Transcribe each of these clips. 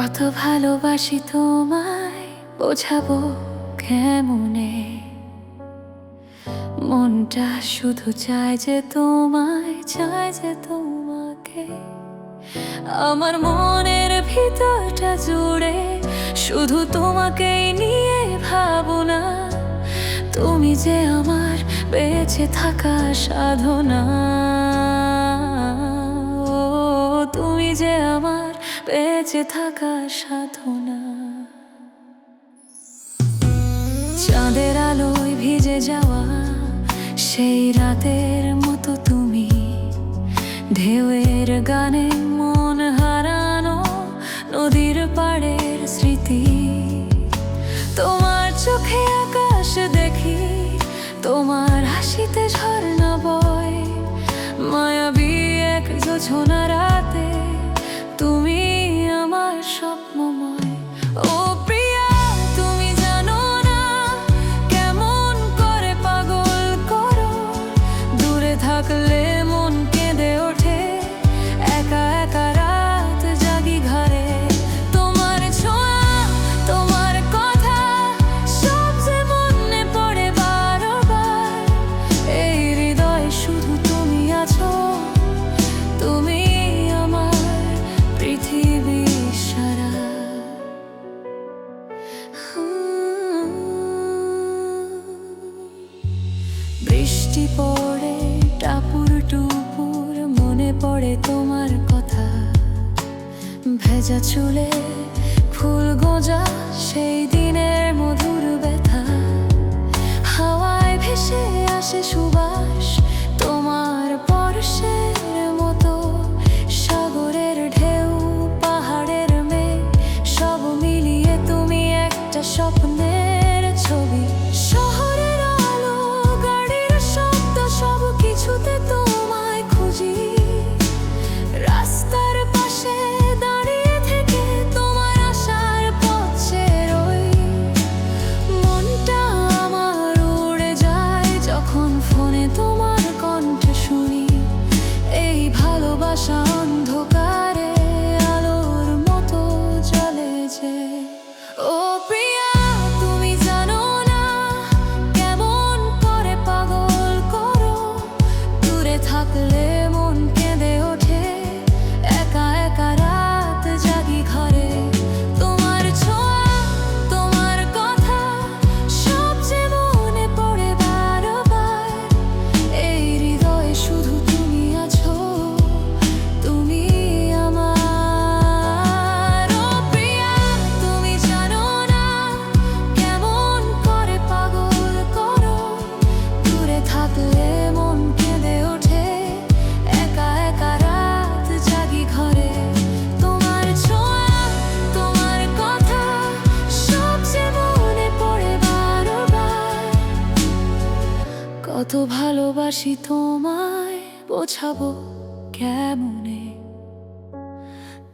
কত ভালোবাসি তোমায় বোঝাবো কেমনে। মনটা শুধু চায় যে তোমায়, চায় যে তোমাকে। আমার মনের ভিতরটা জুড়ে শুধু তোমাকেই নিয়ে ভাবনা। তুমি যে আমার বেঁচে থাকা সাধনা। ও তুমি যে আমার বেঁচে থাকা সাধনা। চাঁদের আলোয় ভিজে যাওয়া সেই রাতের মতো তুমি, ঢেউয়ের গানে মন হারানো নদীর পাড়ের স্মৃতি। তোমার চোখে আকাশ দেখি, তোমার হাসিতে ঝর্ণা বয়। মায়াবী এক জোছনা রাতে তুমি আমার স্বপ্নময়। ও প্রিয়া তুমি জানো না কেমন করে পাগল করো। দূরে থাকলে মন কেঁদে ওঠে, একা একা রাত জাগি ঘরে। তোমার ছোঁয়া তোমার কথা সব যে মনে পড়ে বারবার। এই হৃদয়ে শুধু তুমি আছো, তুমি আমার পৃথিবী সারা। বৃষ্টি পড়ে টাপুর টুপুর, মনে পড়ে তোমার কথা। ভেজা চুলে ফুল গোজা সেই দিনের মধুর ব্যথা। হাওয়ায় ভেসে আসে সুবাস তোমার পরশের মতো। সাগরের ঢেউ পাহাড়ের মেঘ সব মিলিয়ে তুমি একটা স্বপ্নের ছবি। শহরের আলো গাড়ির শব্দ সব কিছুতে তোমায় খুঁজি। রাস্তার পাশে দাঁড়িয়ে থেকে তোমার আশার পথ চেয়ে রই। মনটা আমার উড়ে যায় যখন ফোনে তোমার কণ্ঠ শুনি। এই ভালোবাসা অন্ধকারে আলোর মতো জ্বলে যে। ও প্রিয়া তুমি জানো না কেমন করে পাগল করো। দূরে থাকলে মন কেঁদে ওঠে, একা একা রাত জাগি ঘরে। তোমার ছোঁয়া তোমার কথা সব যে মনে পড়ে বারবার। এই হৃদয়ে শুধু তুমি আছো, তুমি আমার। ও প্রিয়া তুমি জানো না কেমন করে পাগল করো। দূরে থাকলে মন কেঁদে ওঠে, একা একা রাত জাগি ঘরে। তোমার ছোঁয়া তোমার কথা সব যে মনে পড়ে বারবার। কত ভালোবাসি তোমায় বোঝাবো কেমনে।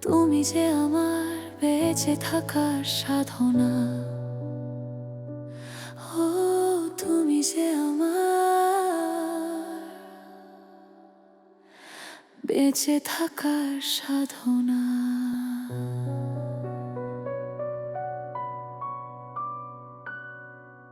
তুমি যে আমার বেঁচে থাকার সাধনা। ও তুমি যে আমার বেঁচে থাকার সাধনা।